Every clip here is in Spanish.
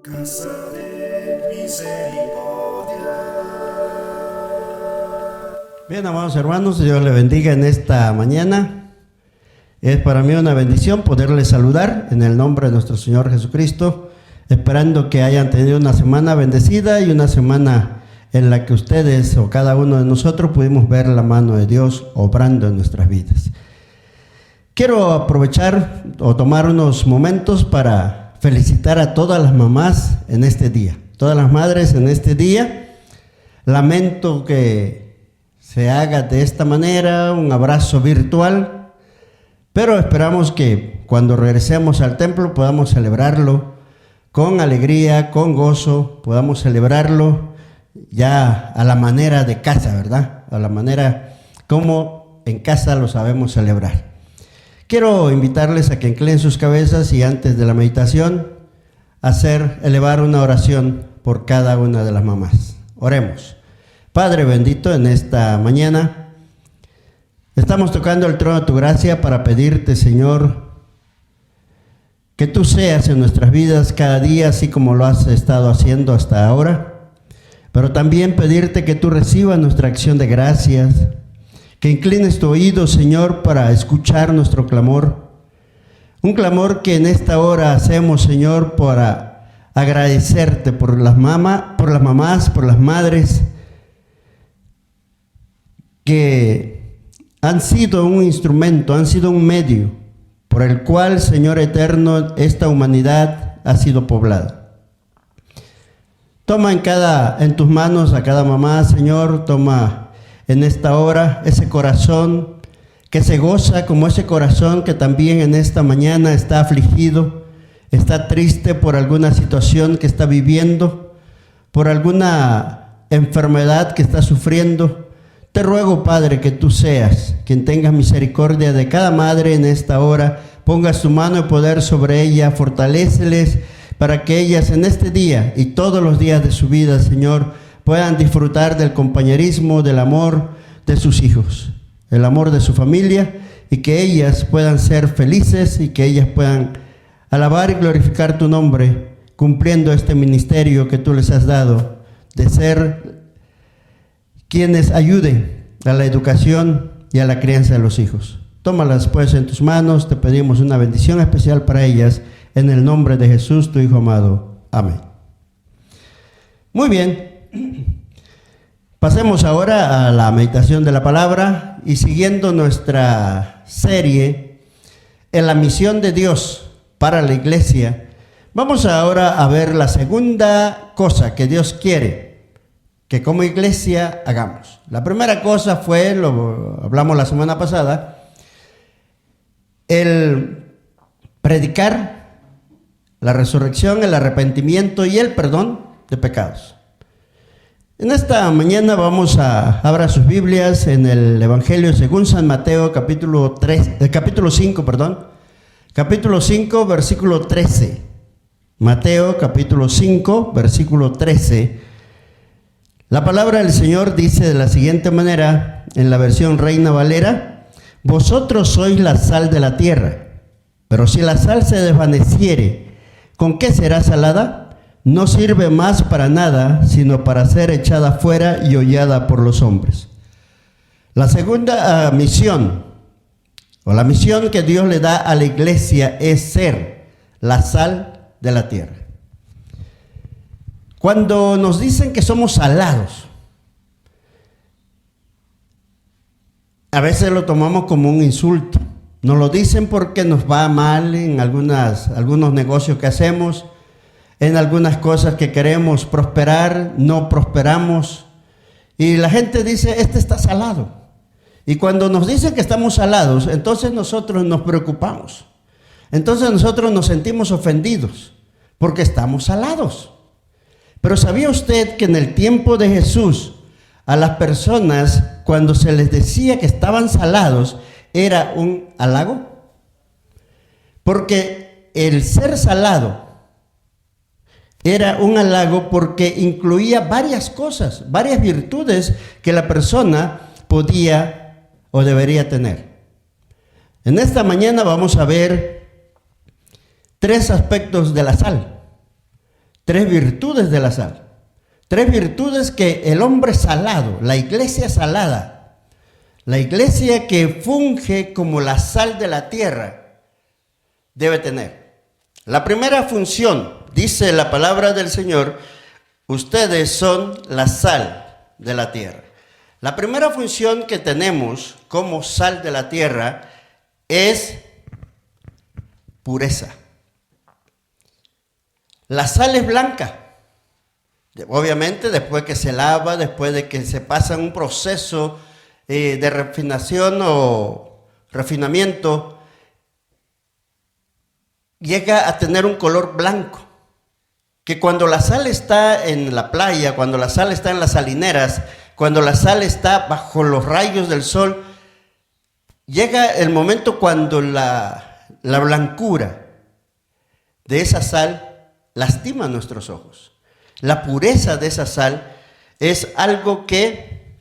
Casa de Misericordia. Bien, amados hermanos, Dios les bendiga en esta mañana. Es para mí una bendición poderles saludar en el nombre de nuestro Señor Jesucristo, esperando que hayan tenido una semana bendecida y una semana en la que ustedes o cada uno de nosotros pudimos ver la mano de Dios obrando en nuestras vidas. Quiero aprovechar o tomar unos momentos para felicitar a todas las mamás en este día, todas las madres en este día. Lamento que se haga de esta manera, un abrazo virtual, pero esperamos que cuando regresemos al templo podamos celebrarlo con alegría, con gozo, podamos celebrarlo ya a la manera de casa, ¿verdad? A la manera como en casa lo sabemos celebrar. Quiero invitarles a que inclinen sus cabezas y antes de la meditación elevar una oración por cada una de las mamás. Oremos. Padre bendito, en esta mañana estamos tocando el trono de tu gracia para pedirte, Señor, que tú seas en nuestras vidas cada día así como lo has estado haciendo hasta ahora, pero también pedirte que tú recibas nuestra acción de gracias, que inclines tu oído, Señor, para escuchar nuestro clamor. Un clamor que en esta hora hacemos, Señor, para agradecerte por las mamás, por las madres que han sido un instrumento, han sido un medio por el cual, Señor eterno, esta humanidad ha sido poblada. Toma en tus manos a cada mamá, Señor, toma en esta hora ese corazón que se goza como ese corazón que también en esta mañana está afligido, está triste por alguna situación que está viviendo, por alguna enfermedad que está sufriendo. Te ruego, Padre, que tú seas quien tenga misericordia de cada madre en esta hora, pongas tu mano de poder sobre ella, fortaléceles para que ellas en este día y todos los días de su vida, Señor, puedan disfrutar del compañerismo, del amor de sus hijos, el amor de su familia, y que ellas puedan ser felices y que ellas puedan alabar y glorificar tu nombre, cumpliendo este ministerio que tú les has dado, de ser quienes ayuden a la educación y a la crianza de los hijos. Tómalas pues en tus manos, te pedimos una bendición especial para ellas, en el nombre de Jesús, tu Hijo amado. Amén. Muy bien. Pasemos ahora a la meditación de la palabra y siguiendo nuestra serie en la misión de Dios para la iglesia, vamos ahora a ver la segunda cosa que Dios quiere que como iglesia hagamos. La primera cosa fue, lo hablamos la semana pasada, el predicar la resurrección, el arrepentimiento y el perdón de pecados. En esta mañana abra sus Biblias en el Evangelio según San Mateo, capítulo 5, versículo 13. Mateo, capítulo 5, versículo 13. La palabra del Señor dice de la siguiente manera, en la versión Reina Valera: vosotros sois la sal de la tierra, pero si la sal se desvaneciere, ¿con qué será salada? No sirve más para nada, sino para ser echada fuera y hollada por los hombres. La segunda misión, o la misión que Dios le da a la iglesia, es ser la sal de la tierra. Cuando nos dicen que somos salados, a veces lo tomamos como un insulto. Nos lo dicen porque nos va mal en algunos negocios que hacemos, en algunas cosas que queremos prosperar, no prosperamos. Y la gente dice, este está salado. Y cuando nos dicen que estamos salados, entonces nosotros nos preocupamos. Entonces nosotros nos sentimos ofendidos porque estamos salados. Pero ¿sabía usted que en el tiempo de Jesús, a las personas, cuando se les decía que estaban salados, era un halago? Porque el ser salado era un halago porque incluía varias cosas, varias virtudes que la persona podía o debería tener. En esta mañana vamos a ver tres aspectos de la sal tres virtudes de la sal. Tres virtudes que el hombre salado, la iglesia salada, la iglesia que funge como la sal de la tierra, debe tener. La primera función, dice la palabra del Señor, ustedes son la sal de la tierra. La primera función que tenemos como sal de la tierra es pureza. La sal es blanca. Obviamente después que se lava, después de que se pasa un proceso de refinación o refinamiento, llega a tener un color blanco. Que cuando la sal está en la playa, cuando la sal está en las salineras, cuando la sal está bajo los rayos del sol, llega el momento cuando la blancura de esa sal lastima nuestros ojos. La pureza de esa sal es algo que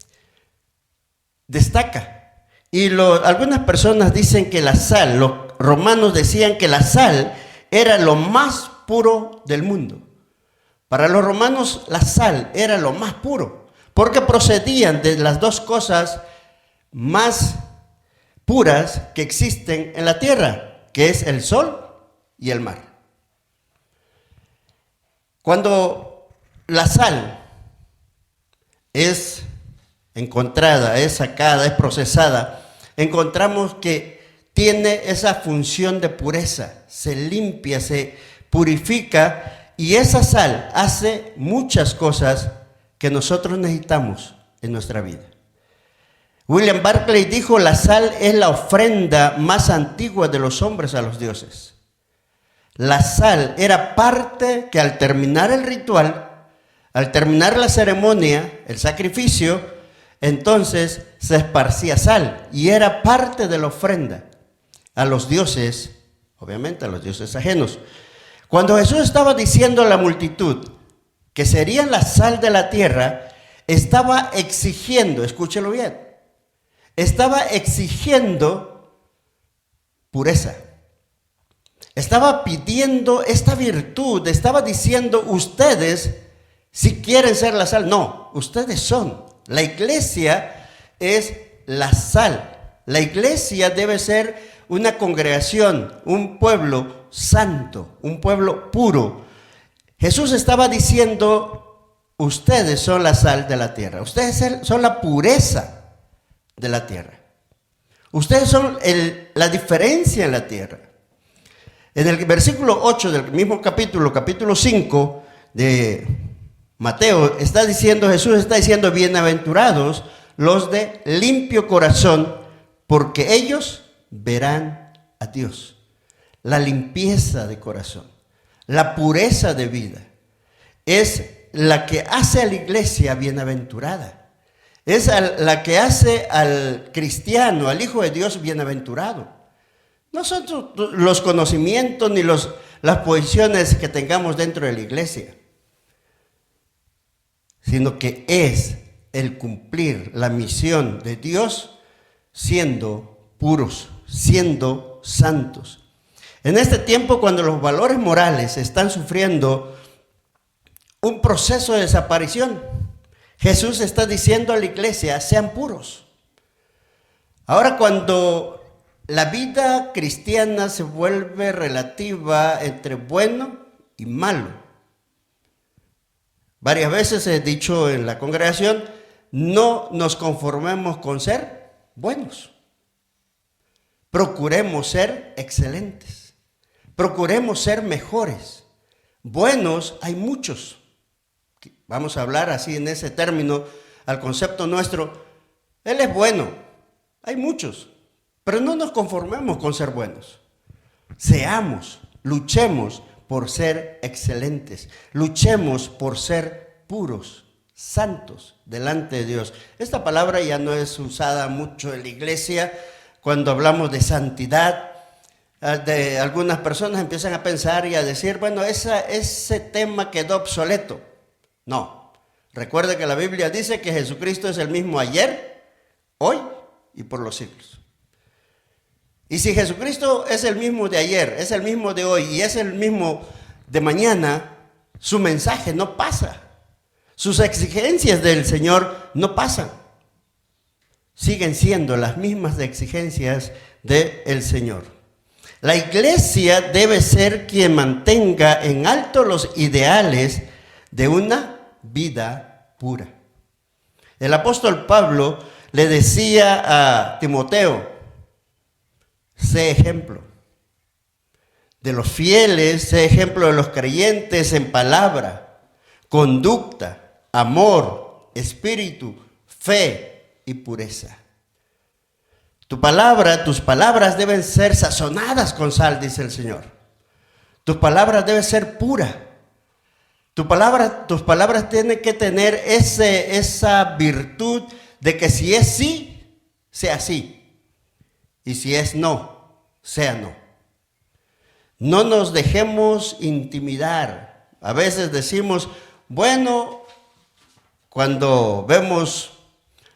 destaca. Y algunas personas dicen que la sal, los romanos decían que la sal era lo más puro del mundo. Para los romanos la sal era lo más puro, porque procedían de las dos cosas más puras que existen en la tierra, que es el sol y el mar. Cuando la sal es encontrada, es sacada, es procesada, encontramos que tiene esa función de pureza, se limpia, se purifica, y esa sal hace muchas cosas que nosotros necesitamos en nuestra vida. William Barclay dijo: la sal es la ofrenda más antigua de los hombres a los dioses. La sal era parte que al terminar el ritual, al terminar la ceremonia, el sacrificio, entonces se esparcía sal y era parte de la ofrenda a los dioses, obviamente a los dioses ajenos. Cuando Jesús estaba diciendo a la multitud que serían la sal de la tierra, estaba exigiendo, escúchelo bien, estaba exigiendo pureza. Estaba pidiendo esta virtud, estaba diciendo: ustedes, si quieren ser la sal, no, ustedes son. La iglesia es la sal. La iglesia debe ser una congregación, un pueblo santo, un pueblo puro. Jesús estaba diciendo: ustedes son la sal de la tierra, ustedes son la pureza de la tierra. Ustedes son la diferencia en la tierra. En el versículo 8 del mismo capítulo 5 de Mateo, Jesús está diciendo: bienaventurados los de limpio corazón, porque ellos verán a Dios. La limpieza de corazón, la pureza de vida, es la que hace a la iglesia bienaventurada. Es la que hace al cristiano, al Hijo de Dios, bienaventurado. No son los conocimientos ni las posiciones que tengamos dentro de la iglesia, sino que es el cumplir la misión de Dios siendo puros, siendo santos. En este tiempo, cuando los valores morales están sufriendo un proceso de desaparición, Jesús está diciendo a la iglesia: sean puros. Ahora, cuando la vida cristiana se vuelve relativa entre bueno y malo, varias veces he dicho en la congregación: no nos conformemos con ser buenos. Procuremos ser excelentes. Procuremos ser mejores. Buenos hay muchos. Vamos a hablar así en ese término al concepto nuestro. Él es bueno. Hay muchos. Pero no nos conformemos con ser buenos. Seamos, luchemos por ser excelentes. Luchemos por ser puros, santos delante de Dios. Esta palabra ya no es usada mucho en la iglesia. Cuando hablamos de santidad, de algunas personas empiezan a pensar y a decir: bueno, ese tema quedó obsoleto. No, recuerde que la Biblia dice que Jesucristo es el mismo ayer, hoy y por los siglos. Y si Jesucristo es el mismo de ayer, es el mismo de hoy y es el mismo de mañana, Su mensaje no pasa. Sus exigencias del Señor no pasan. Siguen siendo las mismas exigencias del Señor. La iglesia debe ser quien mantenga en alto los ideales de una vida pura. El apóstol Pablo le decía a Timoteo: sé ejemplo de los fieles, sé ejemplo de los creyentes en palabra, conducta, amor, espíritu, fe y pureza. Tus palabras deben ser sazonadas con sal, dice el Señor. Tus palabras deben ser puras. Tus palabras tienen que tener esa virtud de que si es sí, sea sí. Y si es no, sea no. No nos dejemos intimidar. A veces decimos, bueno, cuando vemos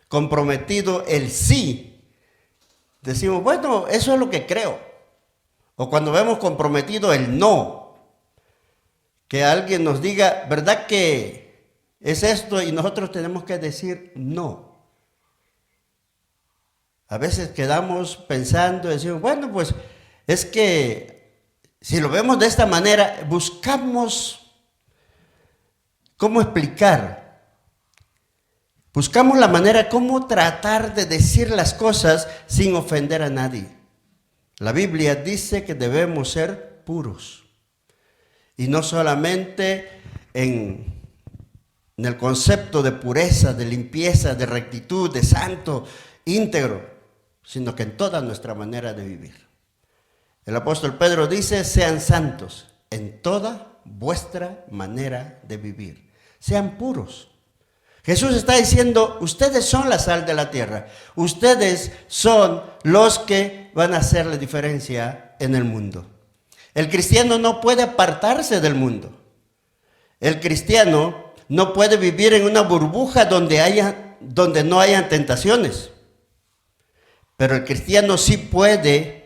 comprometido el sí, decimos, bueno, eso es lo que creo. O cuando vemos comprometido el no, que alguien nos diga, ¿verdad que es esto? Y nosotros tenemos que decir no. A veces quedamos pensando, decimos, bueno, pues es que si lo vemos de esta manera, buscamos cómo explicar. Buscamos la manera cómo tratar de decir las cosas sin ofender a nadie. La Biblia dice que debemos ser puros. Y no solamente en el concepto de pureza, de limpieza, de rectitud, de santo, íntegro, sino que en toda nuestra manera de vivir. El apóstol Pedro dice, sean santos en toda vuestra manera de vivir. Sean puros. Jesús está diciendo, ustedes son la sal de la tierra. Ustedes son los que van a hacer la diferencia en el mundo. El cristiano no puede apartarse del mundo. El cristiano no puede vivir en una burbuja donde no hayan tentaciones. Pero el cristiano sí puede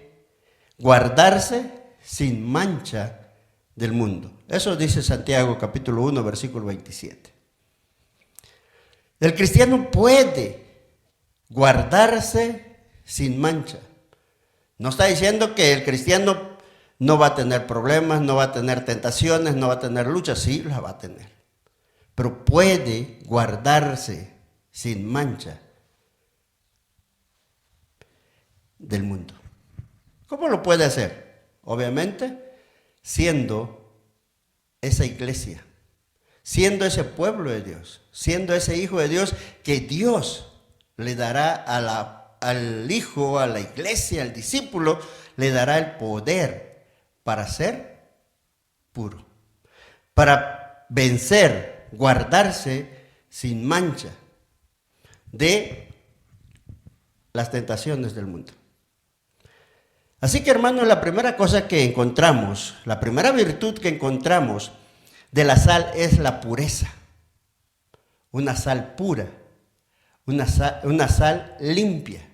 guardarse sin mancha del mundo. Eso dice Santiago capítulo 1, versículo 27. El cristiano puede guardarse sin mancha. No está diciendo que el cristiano no va a tener problemas, no va a tener tentaciones, no va a tener luchas. Sí, las va a tener. Pero puede guardarse sin mancha del mundo. ¿Cómo lo puede hacer? Obviamente, siendo esa iglesia, siendo ese pueblo de Dios, siendo ese hijo de Dios que Dios le dará al hijo, a la iglesia, al discípulo, le dará el poder para ser puro, para vencer, guardarse sin mancha de las tentaciones del mundo. Así que, hermanos, la primera cosa que encontramos, la primera virtud que encontramos de la sal es la pureza. Una sal pura, una sal limpia,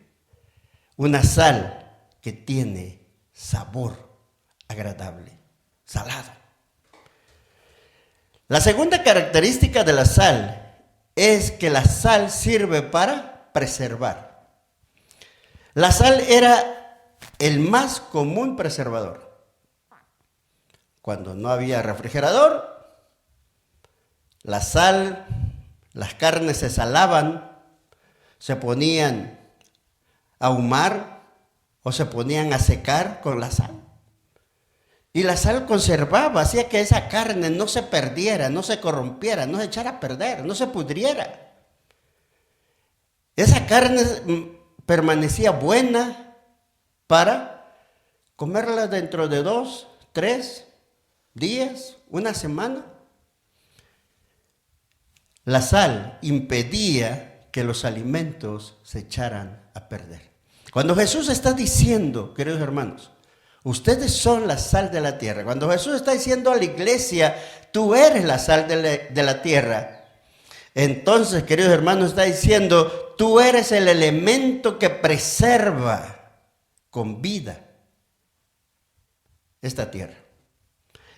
una sal que tiene sabor agradable, salado. La segunda característica de la sal es que la sal sirve para preservar. La sal era el más común preservador. Cuando no había refrigerador, la sal, las carnes se salaban, se ponían a ahumar o se ponían a secar con la sal. Y la sal conservaba, hacía que esa carne no se perdiera, no se corrompiera, no se echara a perder, no se pudriera. Esa carne permanecía buena para comerla dentro de 2, 3 días, una semana. La sal impedía que los alimentos se echaran a perder. Cuando Jesús está diciendo, queridos hermanos, ustedes son la sal de la tierra. Cuando Jesús está diciendo a la iglesia, tú eres la sal de la tierra. Entonces, queridos hermanos, está diciendo, tú eres el elemento que preserva con vida esta tierra.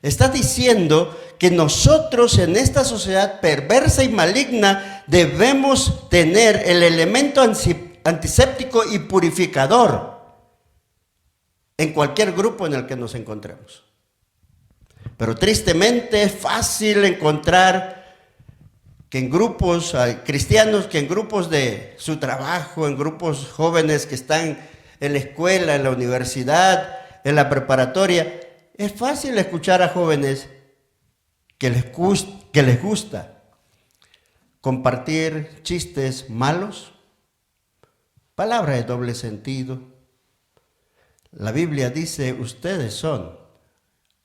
Está diciendo que nosotros en esta sociedad perversa y maligna debemos tener el elemento antiséptico y purificador en cualquier grupo en el que nos encontremos. Pero tristemente es fácil encontrar que en grupos cristianos, que en grupos de su trabajo, en grupos jóvenes que están en la escuela, en la universidad, en la preparatoria, es fácil escuchar a jóvenes que les gusta compartir chistes malos, palabras de doble sentido. La Biblia dice, ustedes son,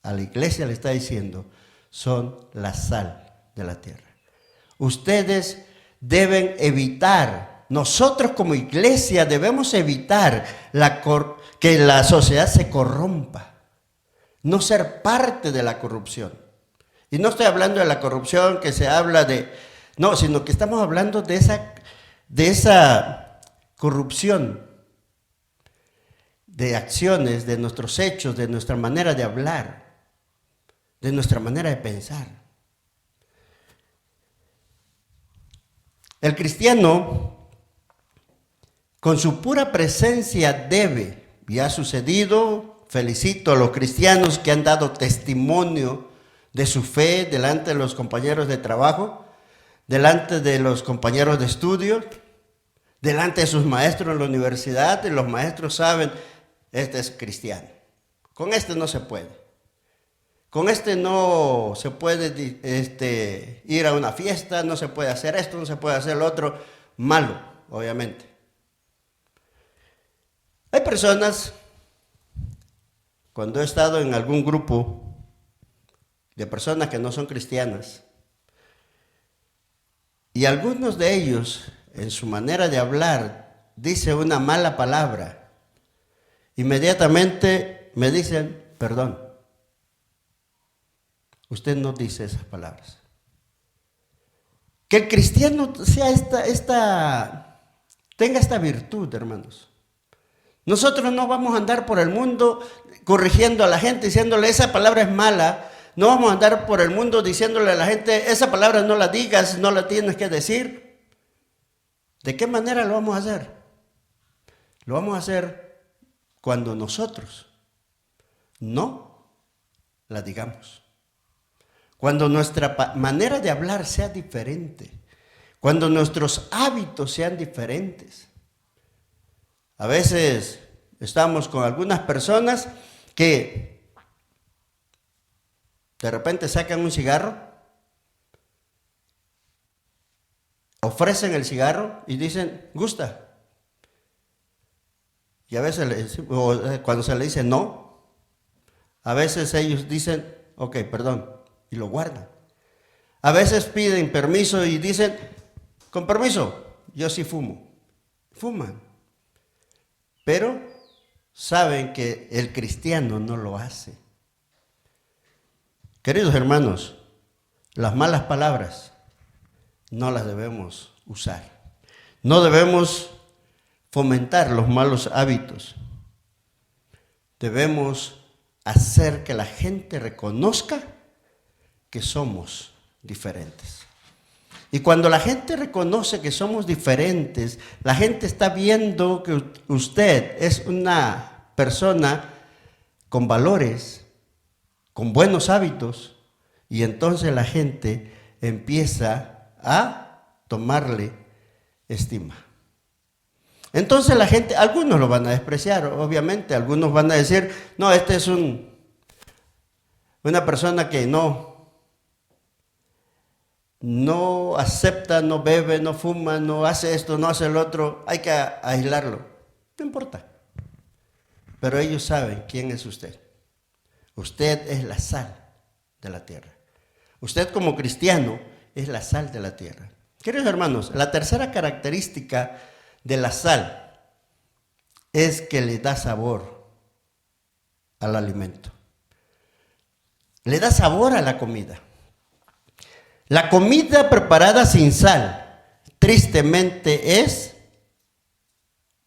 a la iglesia le está diciendo, son la sal de la tierra. Ustedes deben evitar, nosotros como iglesia debemos evitar que la sociedad se corrompa. No ser parte de la corrupción. Y no estoy hablando de la corrupción que se habla no, sino que estamos hablando de esa corrupción de acciones, de nuestros hechos, de nuestra manera de hablar, de nuestra manera de pensar. El cristiano, con su pura presencia debe, y ha sucedido. Felicito a los cristianos que han dado testimonio de su fe delante de los compañeros de trabajo, delante de los compañeros de estudio, delante de sus maestros en la universidad, y los maestros saben, este es cristiano. Con este no se puede. Con este no se puede ir a una fiesta, no se puede hacer esto, no se puede hacer lo otro. Malo, obviamente. Hay personas... Cuando he estado en algún grupo de personas que no son cristianas, y algunos de ellos, en su manera de hablar, dicen una mala palabra, inmediatamente me dicen, perdón, usted no dice esas palabras. Que el cristiano sea tenga esta virtud, hermanos. Nosotros no vamos a andar por el mundo corrigiendo a la gente, diciéndole esa palabra es mala. No vamos a andar por el mundo diciéndole a la gente esa palabra no la digas, no la tienes que decir. ¿De qué manera lo vamos a hacer? Lo vamos a hacer cuando nosotros no la digamos. Cuando nuestra manera de hablar sea diferente. Cuando nuestros hábitos sean diferentes. A veces estamos con algunas personas que de repente sacan un cigarro, ofrecen el cigarro y dicen, gusta. Y a veces, cuando se le dice no, a veces ellos dicen, ok, perdón, y lo guardan. A veces piden permiso y dicen, con permiso, yo sí fumo. Fuman. Pero saben que el cristiano no lo hace. Queridos hermanos, las malas palabras no las debemos usar. No debemos fomentar los malos hábitos. Debemos hacer que la gente reconozca que somos diferentes. Y cuando la gente reconoce que somos diferentes, la gente está viendo que usted es una persona con valores, con buenos hábitos, y entonces la gente empieza a tomarle estima. Entonces la gente, algunos lo van a despreciar, obviamente, algunos van a decir, no, este es una persona que no acepta, no bebe, no fuma, no hace esto, no hace el otro, hay que aislarlo. No importa. Pero ellos saben quién es usted. Usted es la sal de la tierra. Usted como cristiano es la sal de la tierra. Queridos hermanos, la tercera característica de la sal es que le da sabor al alimento. Le da sabor a la comida. La comida preparada sin sal, tristemente, es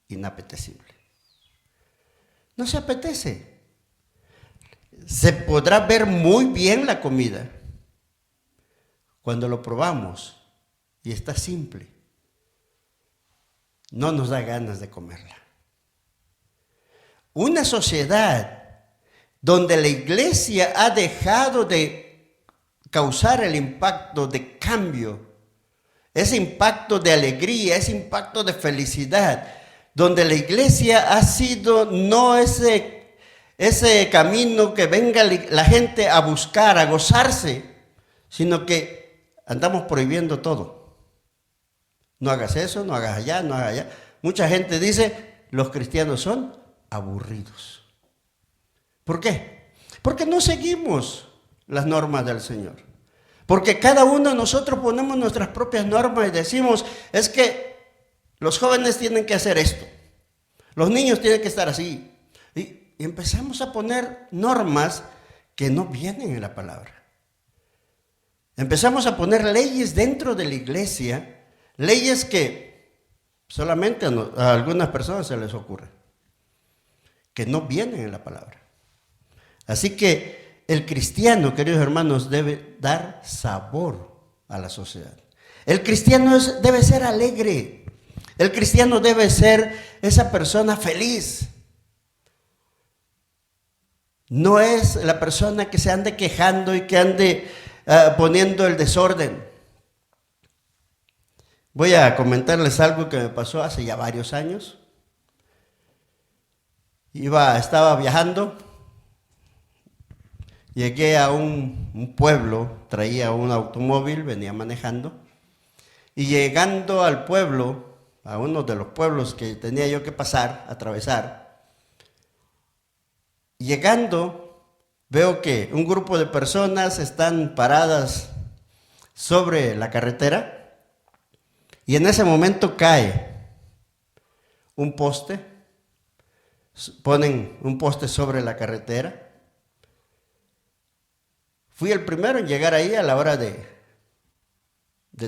inapetecible. No se apetece. Se podrá ver muy bien la comida, cuando lo probamos y está simple, no nos da ganas de comerla. Una sociedad donde la iglesia ha dejado de causar el impacto de cambio, ese impacto de alegría, ese impacto de felicidad, donde la iglesia ha sido no ese camino que venga la gente a buscar, a gozarse, sino que andamos prohibiendo todo. No hagas eso, no hagas allá, no hagas allá. Mucha gente dice, los cristianos son aburridos. ¿Por qué? Porque no seguimos las normas del Señor. Porque cada uno de nosotros ponemos nuestras propias normas y decimos, es que los jóvenes tienen que hacer esto, los niños tienen que estar así. Y empezamos a poner normas que no vienen en la palabra. Empezamos a poner leyes dentro de la iglesia, leyes que solamente a algunas personas se les ocurre, que no vienen en la palabra. Así que el cristiano, queridos hermanos, debe dar sabor a la sociedad. El cristiano debe ser alegre. El cristiano debe ser esa persona feliz. No es la persona que se ande quejando y que ande poniendo el desorden. Voy a comentarles algo que me pasó hace ya varios años. Estaba viajando, llegué a un pueblo, traía un automóvil, venía manejando, y llegando al pueblo, a uno de los pueblos que tenía yo que pasar, atravesar, llegando, veo que un grupo de personas están paradas sobre la carretera, y en ese momento cae un poste. Ponen un poste sobre la carretera. Fui el primero en llegar ahí a la hora de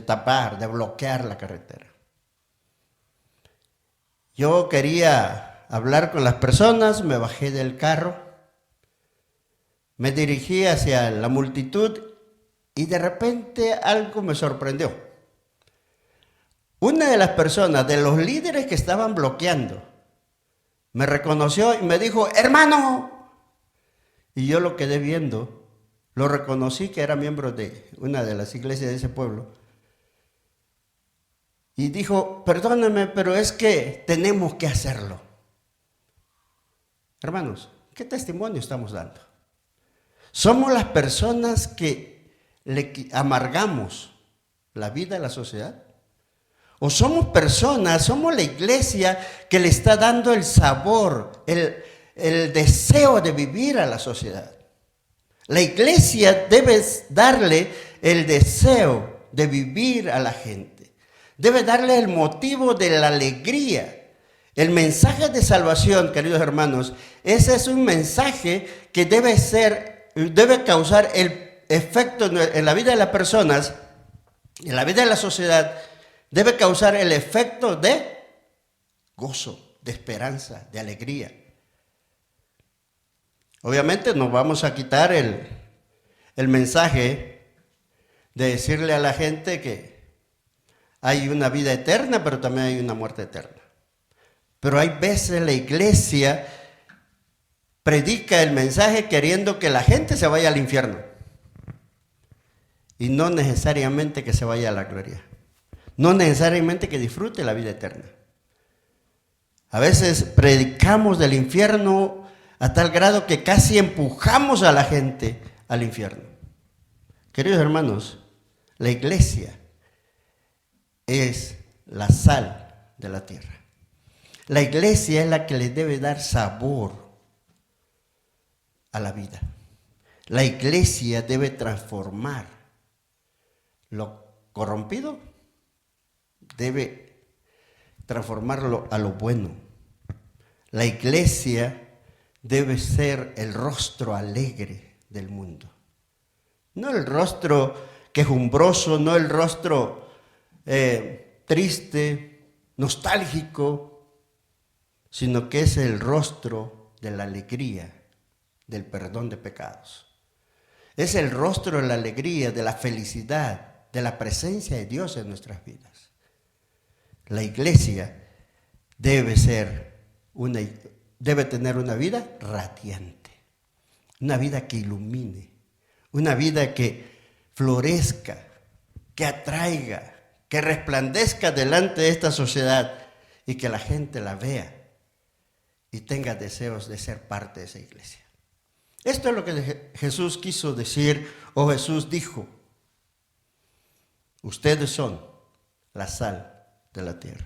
tapar, de bloquear la carretera. Yo quería hablar con las personas, me bajé del carro, me dirigí hacia la multitud y de repente algo me sorprendió. Una de las personas, de los líderes que estaban bloqueando, me reconoció y me dijo, hermano. Y yo lo quedé viendo, lo reconocí que era miembro de una de las iglesias de ese pueblo. Y dijo, perdóname, pero es que tenemos que hacerlo. Hermanos, ¿qué testimonio estamos dando? Somos las personas que le amargamos la vida a la sociedad. O somos personas, somos la iglesia que le está dando el sabor, el deseo de vivir a la sociedad. La iglesia debe darle el deseo de vivir a la gente. Debe darle el motivo de la alegría. El mensaje de salvación, queridos hermanos, ese es un mensaje que debe causar el efecto en la vida de las personas, en la vida de la sociedad. Debe causar el efecto de gozo, de esperanza, de alegría. Obviamente nos vamos a quitar el mensaje de decirle a la gente que hay una vida eterna, pero también hay una muerte eterna. Pero hay veces la iglesia predica el mensaje queriendo que la gente se vaya al infierno y no necesariamente que se vaya a la gloria. No necesariamente que disfrute la vida eterna. A veces predicamos del infierno a tal grado que casi empujamos a la gente al infierno. Queridos hermanos, la iglesia es la sal de la tierra. La iglesia es la que le debe dar sabor a la vida. La iglesia debe transformar lo corrompido, debe transformarlo a lo bueno. La iglesia debe ser el rostro alegre del mundo. No el rostro quejumbroso, no el rostro triste, nostálgico, sino que es el rostro de la alegría, del perdón de pecados. Es el rostro de la alegría, de la felicidad, de la presencia de Dios en nuestras vidas. La iglesia debe tener una vida radiante, una vida que ilumine, una vida que florezca, que atraiga, que resplandezca delante de esta sociedad y que la gente la vea y tenga deseos de ser parte de esa iglesia. Esto es lo que Jesús quiso decir, o Jesús dijo: ustedes son la sal de la tierra.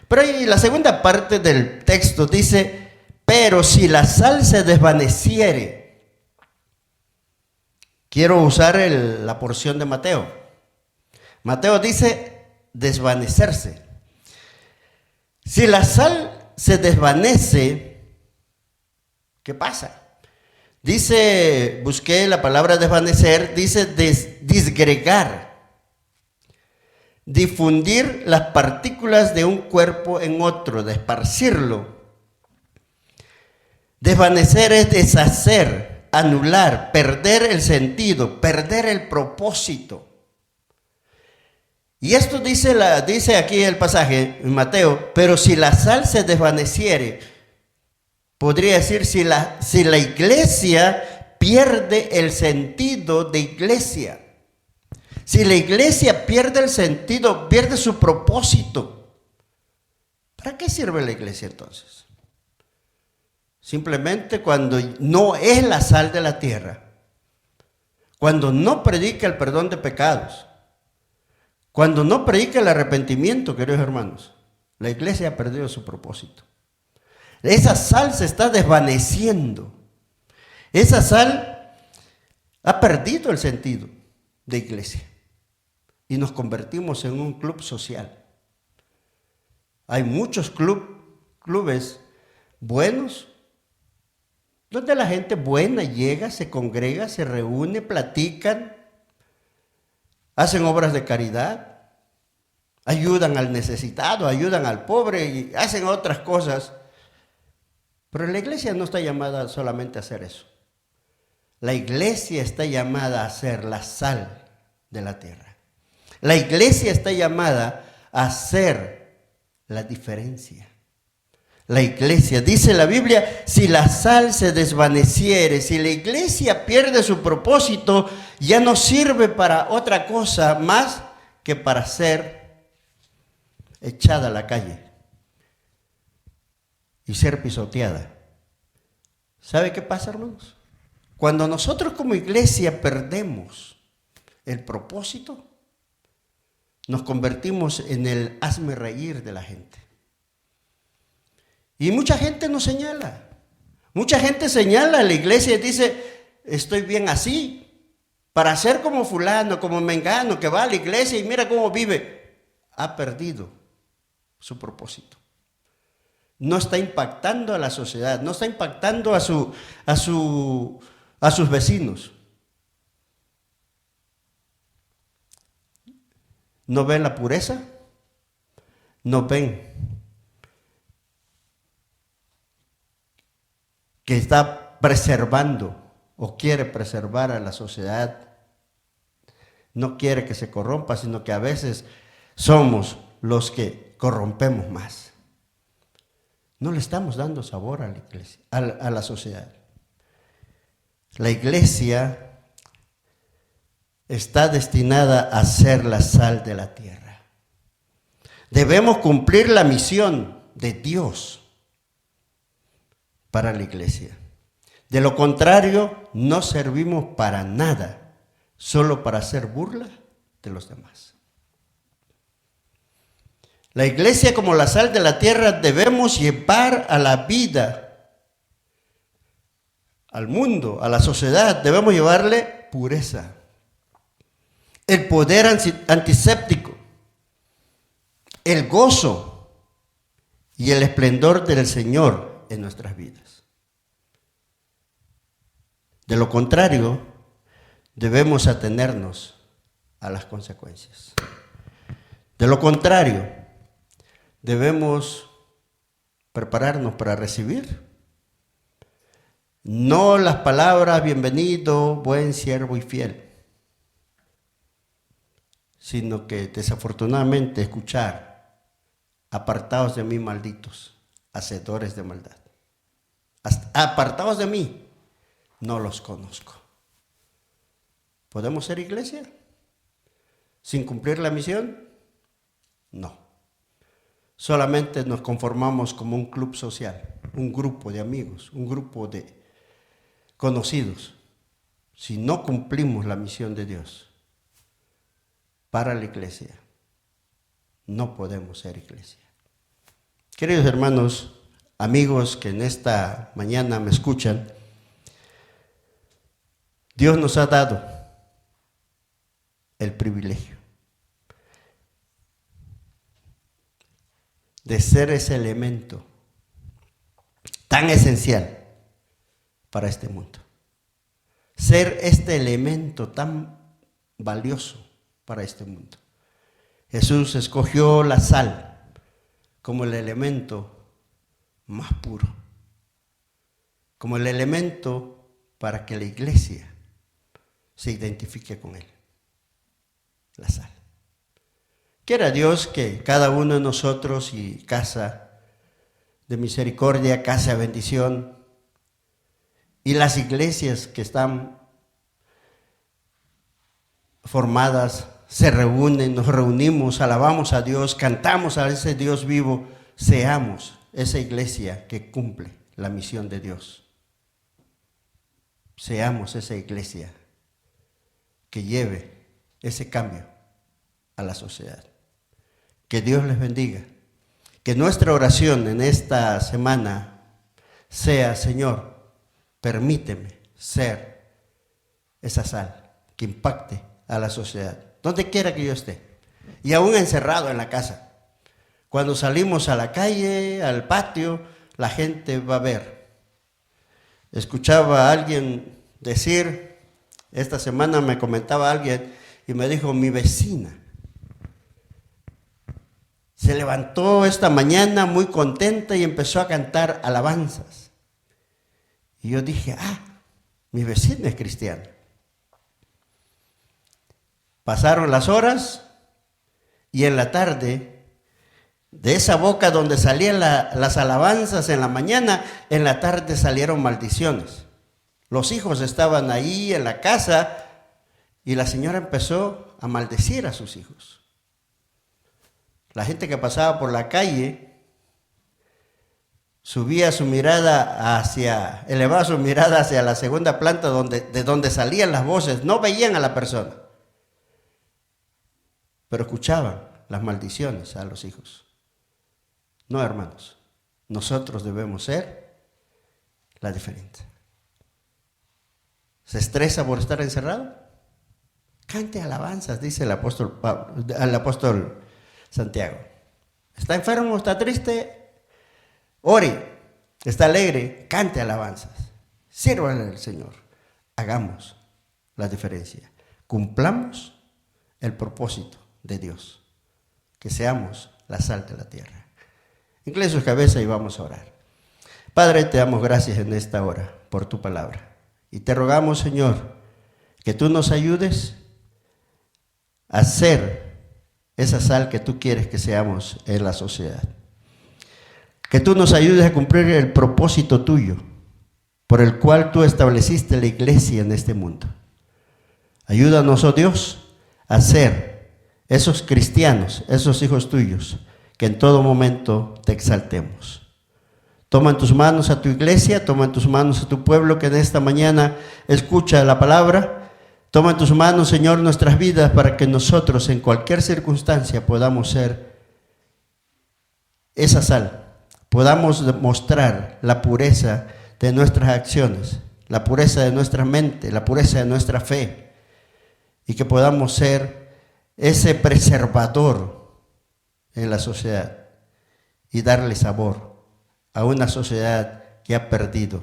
Pero ahí la segunda parte del texto dice: pero si la sal se desvaneciere. Quiero usar la porción de Mateo. Mateo dice desvanecerse. Si la sal se desvanece, ¿qué pasa? Dice, busqué la palabra desvanecer, dice disgregar, difundir las partículas de un cuerpo en otro, de esparcirlo. Desvanecer es deshacer, anular, perder el sentido, perder el propósito. Y esto dice aquí el pasaje en Mateo: pero si la sal se desvaneciere, podría decir si la iglesia pierde el sentido de iglesia. Si la iglesia pierde el sentido, pierde su propósito, ¿para qué sirve la iglesia entonces? Simplemente cuando no es la sal de la tierra, cuando no predica el perdón de pecados, cuando no predica el arrepentimiento, queridos hermanos, la iglesia ha perdido su propósito. Esa sal se está desvaneciendo. Esa sal ha perdido el sentido de iglesia y nos convertimos en un club social. Hay muchos clubes buenos donde la gente buena llega, se congrega, se reúne, platican, hacen obras de caridad, ayudan al necesitado, ayudan al pobre y hacen otras cosas. Pero la iglesia no está llamada solamente a hacer eso. La iglesia está llamada a ser la sal de la tierra. La iglesia está llamada a ser la diferencia. La iglesia, dice la Biblia, si la sal se desvaneciere, si la iglesia pierde su propósito, ya no sirve para otra cosa más que para ser echada a la calle y ser pisoteada. ¿Sabe qué pasa, hermanos? Cuando nosotros como iglesia perdemos el propósito, nos convertimos en el hazme reír de la gente. Y mucha gente nos señala. Mucha gente señala a la iglesia y dice: estoy bien así, para ser como fulano, como mengano, que va a la iglesia y mira cómo vive. Ha perdido su propósito. No está impactando a la sociedad, no está impactando a sus vecinos. ¿No ven la pureza? ¿No ven que está preservando o quiere preservar a la sociedad? No quiere que se corrompa, sino que a veces somos los que corrompemos más. No le estamos dando sabor a la iglesia, a la sociedad. La iglesia está destinada a ser la sal de la tierra. Debemos cumplir la misión de Dios para la iglesia. De lo contrario, no servimos para nada, solo para hacer burla de los demás. La iglesia, como la sal de la tierra, debemos llevar a la vida, al mundo, a la sociedad, debemos llevarle pureza, el poder antiséptico, el gozo y el esplendor del Señor en nuestras vidas. De lo contrario, debemos atenernos a las consecuencias. De lo contrario, debemos prepararnos para recibir no las palabras bienvenido, buen siervo y fiel, sino que desafortunadamente escuchar: apartaos de mí, malditos, hacedores de maldad. Apartaos de mí, no los conozco. ¿Podemos ser iglesia sin cumplir la misión? No. Solamente nos conformamos como un club social, un grupo de amigos, un grupo de conocidos. Si no cumplimos la misión de Dios para la iglesia, no podemos ser iglesia. Queridos hermanos, amigos que en esta mañana me escuchan, Dios nos ha dado el privilegio de ser ese elemento tan esencial para este mundo. Ser este elemento tan valioso para este mundo. Jesús escogió la sal como el elemento más puro, como el elemento para que la iglesia se identifique con él. La sal. Quiera Dios que cada uno de nosotros, y casa de misericordia, casa de bendición, y las iglesias que están formadas, se reúnen, nos reunimos, alabamos a Dios, cantamos a ese Dios vivo, seamos esa iglesia que cumple la misión de Dios. Seamos esa iglesia que lleve ese cambio a la sociedad. Que Dios les bendiga. Que nuestra oración en esta semana sea: Señor, permíteme ser esa sal que impacte a la sociedad, donde quiera que yo esté, y aún encerrado en la casa. Cuando salimos a la calle, al patio, la gente va a ver. Escuchaba a alguien decir, esta semana me comentaba alguien y me dijo: mi vecina se levantó esta mañana muy contenta y empezó a cantar alabanzas. Y yo dije: mi vecina es cristiana. Pasaron las horas y en la tarde, de esa boca donde salían las alabanzas en la mañana, en la tarde salieron maldiciones. Los hijos estaban ahí en la casa y la señora empezó a maldecir a sus hijos. La gente que pasaba por la calle elevaba su mirada hacia la segunda planta de donde salían las voces. No veían a la persona, pero escuchaban las maldiciones a los hijos. No, hermanos, nosotros debemos ser la diferencia. ¿Se estresa por estar encerrado? Cante alabanzas, dice el apóstol Santiago. ¿Está enfermo? ¿Está triste? Ore. ¿Está alegre? Cante alabanzas. Sírvanle al Señor. Hagamos la diferencia. Cumplamos el propósito de Dios. Que seamos la sal de la tierra. Incline sus cabezas y vamos a orar. Padre, te damos gracias en esta hora por tu palabra. Y te rogamos, Señor, que tú nos ayudes a ser esa sal que tú quieres que seamos en la sociedad. Que tú nos ayudes a cumplir el propósito tuyo, por el cual tú estableciste la iglesia en este mundo. Ayúdanos, oh Dios, a ser esos cristianos, esos hijos tuyos, que en todo momento te exaltemos. Toma en tus manos a tu iglesia, toma en tus manos a tu pueblo que en esta mañana escucha la palabra. Toma en tus manos, Señor, nuestras vidas para que nosotros en cualquier circunstancia podamos ser esa sal, podamos demostrar la pureza de nuestras acciones, la pureza de nuestra mente, la pureza de nuestra fe, y que podamos ser ese preservador en la sociedad y darle sabor a una sociedad que ha perdido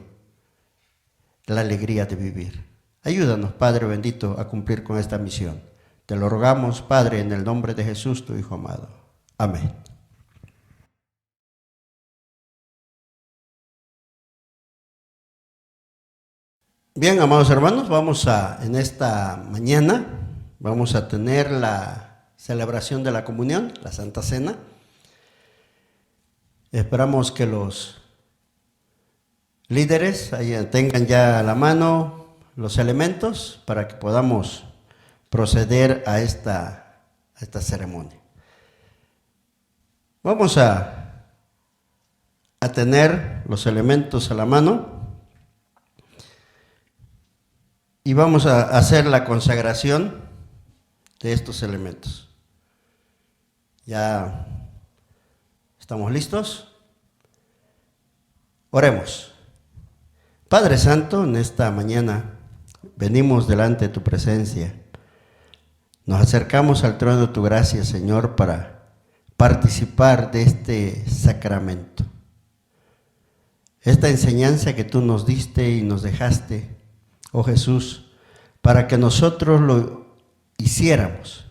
la alegría de vivir. Ayúdanos, Padre bendito, a cumplir con esta misión. Te lo rogamos, Padre, en el nombre de Jesús, tu Hijo amado. Amén. Bien, amados hermanos, en esta mañana vamos a tener la celebración de la comunión, la Santa Cena. Esperamos que los líderes tengan ya a la mano los elementos para que podamos proceder a esta ceremonia. Vamos a tener los elementos a la mano y vamos a hacer la consagración de estos elementos. ¿Ya estamos listos? Oremos. Padre Santo, en esta mañana venimos delante de tu presencia. Nos acercamos al trono de tu gracia, Señor, para participar de este sacramento. Esta enseñanza que tú nos diste y nos dejaste, oh Jesús, para que nosotros lo hiciéramos,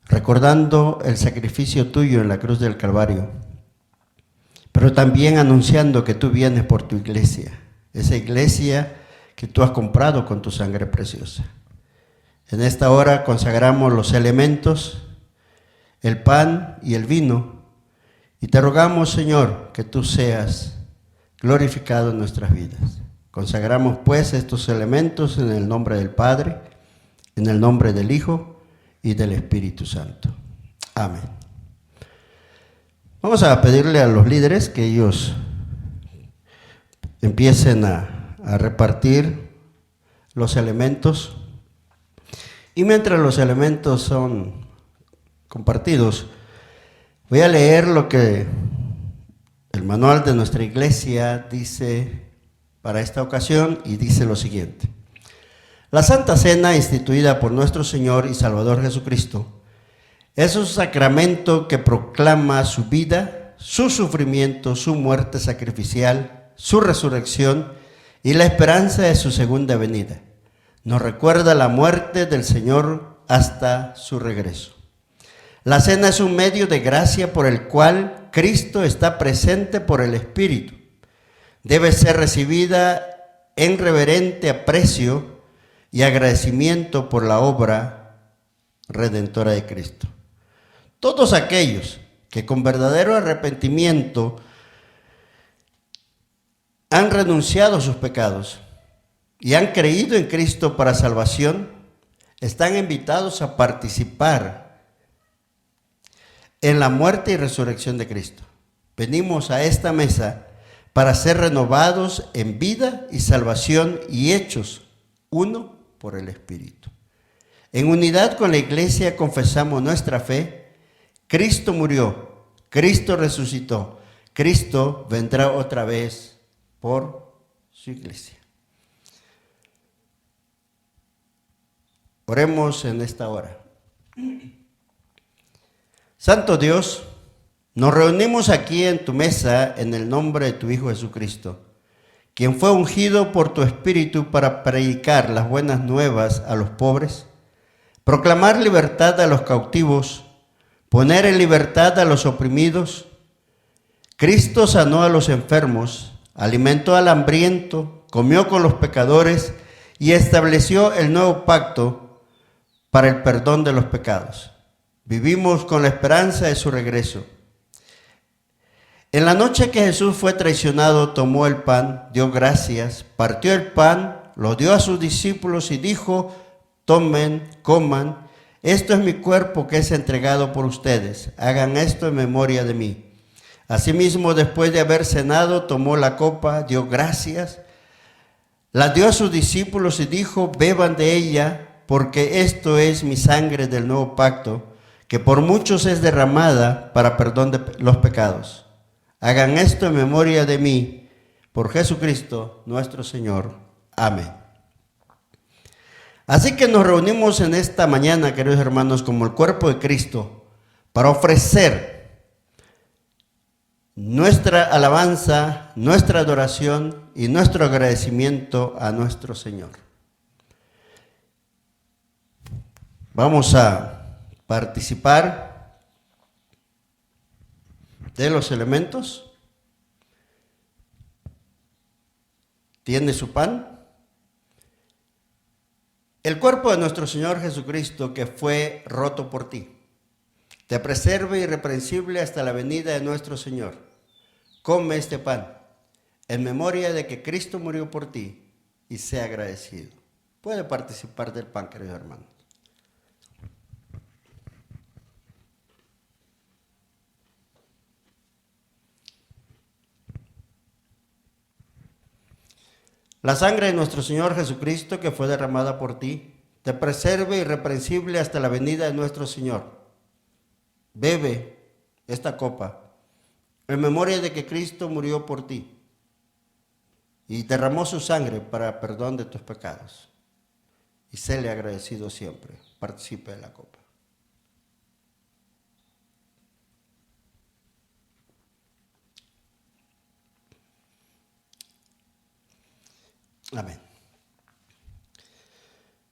recordando el sacrificio tuyo en la cruz del Calvario, pero también anunciando que tú vienes por tu iglesia, esa iglesia que tú has comprado con tu sangre preciosa. En esta hora consagramos los elementos, el pan y el vino, y te rogamos, Señor, que tú seas glorificado en nuestras vidas. Consagramos pues estos elementos en el nombre del Padre, en el nombre del Hijo y del Espíritu Santo. Amén. Vamos a pedirle a los líderes que ellos empiecen a repartir los elementos. Y mientras los elementos son compartidos, voy a leer lo que el manual de nuestra iglesia dice para esta ocasión, y dice lo siguiente: la Santa Cena, instituida por nuestro Señor y Salvador Jesucristo, es un sacramento que proclama su vida, su sufrimiento, su muerte sacrificial, su resurrección y la esperanza de su segunda venida. Nos recuerda la muerte del Señor hasta su regreso. La cena es un medio de gracia por el cual Cristo está presente por el Espíritu. Debe ser recibida en reverente aprecio y agradecimiento por la obra redentora de Cristo. Todos aquellos que con verdadero arrepentimiento han renunciado a sus pecados y han creído en Cristo para salvación, están invitados a participar en la muerte y resurrección de Cristo. Venimos a esta mesa para ser renovados en vida y salvación y hechos uno por el Espíritu. En unidad con la iglesia confesamos nuestra fe. Cristo murió, Cristo resucitó, Cristo vendrá otra vez por su iglesia. Oremos en esta hora. Santo Dios, nos reunimos aquí en tu mesa en el nombre de tu Hijo Jesucristo, quien fue ungido por tu Espíritu para predicar las buenas nuevas a los pobres, proclamar libertad a los cautivos, poner en libertad a los oprimidos. Cristo sanó a los enfermos, alimentó al hambriento, comió con los pecadores y estableció el nuevo pacto para el perdón de los pecados. Vivimos con la esperanza de su regreso. En la noche que Jesús fue traicionado, tomó el pan, dio gracias, partió el pan, lo dio a sus discípulos y dijo: tomen, coman, esto es mi cuerpo que es entregado por ustedes, hagan esto en memoria de mí. Asimismo, después de haber cenado, tomó la copa, dio gracias, la dio a sus discípulos y dijo: beban de ella, porque esto es mi sangre del nuevo pacto, que por muchos es derramada para perdón de los pecados. Hagan esto en memoria de mí, por Jesucristo nuestro Señor. Amén. Así que nos reunimos en esta mañana, queridos hermanos, como el cuerpo de Cristo, para ofrecer nuestra alabanza, nuestra adoración y nuestro agradecimiento a nuestro Señor. Vamos a participar de los elementos. Tiene su pan El cuerpo de nuestro Señor Jesucristo que fue roto por ti, te preserve irreprensible hasta la venida de nuestro Señor. Come este pan en memoria de que Cristo murió por ti y sea agradecido. Puede participar del pan, queridos hermanos. La sangre de nuestro Señor Jesucristo que fue derramada por ti, te preserve irreprensible hasta la venida de nuestro Señor. Bebe esta copa en memoria de que Cristo murió por ti y derramó su sangre para perdón de tus pecados. Y séle agradecido siempre. Participe de la copa. Amén.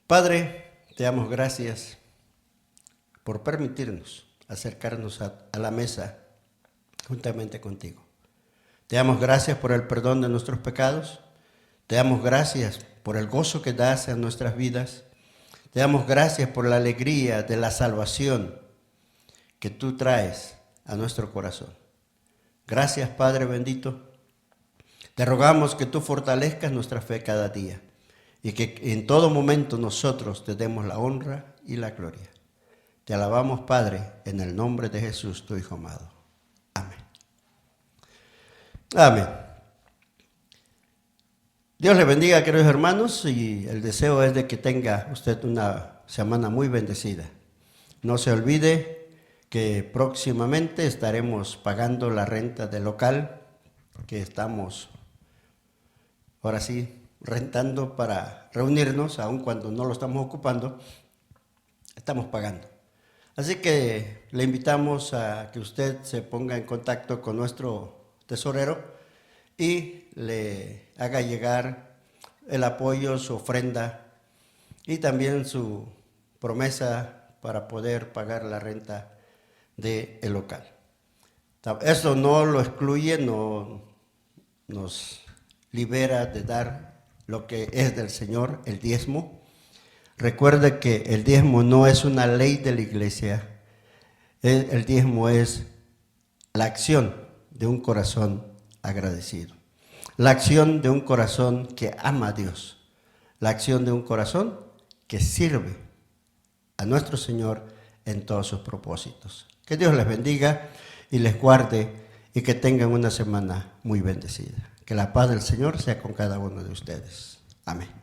Padre, te damos gracias por permitirnos acercarnos a la mesa juntamente contigo. Te damos gracias por el perdón de nuestros pecados. Te damos gracias por el gozo que das en nuestras vidas. Te damos gracias por la alegría de la salvación que tú traes a nuestro corazón. Gracias, Padre bendito. Te rogamos que tú fortalezcas nuestra fe cada día y que en todo momento nosotros te demos la honra y la gloria. Te alabamos, Padre, en el nombre de Jesús, tu Hijo amado. Amén. Amén. Dios le bendiga, queridos hermanos, y el deseo es de que tenga usted una semana muy bendecida. No se olvide que próximamente estaremos pagando la renta del local que estamos ahora sí rentando para reunirnos, aun cuando no lo estamos ocupando, estamos pagando. Así que le invitamos a que usted se ponga en contacto con nuestro tesorero y le haga llegar el apoyo, su ofrenda y también su promesa para poder pagar la renta del local. Eso no lo excluye, no nos libera de dar lo que es del Señor, el diezmo. Recuerde que el diezmo no es una ley de la iglesia, el diezmo es la acción de un corazón agradecido, la acción de un corazón que ama a Dios, la acción de un corazón que sirve a nuestro Señor en todos sus propósitos. Que Dios les bendiga y les guarde y que tengan una semana muy bendecida. Que la paz del Señor sea con cada uno de ustedes. Amén.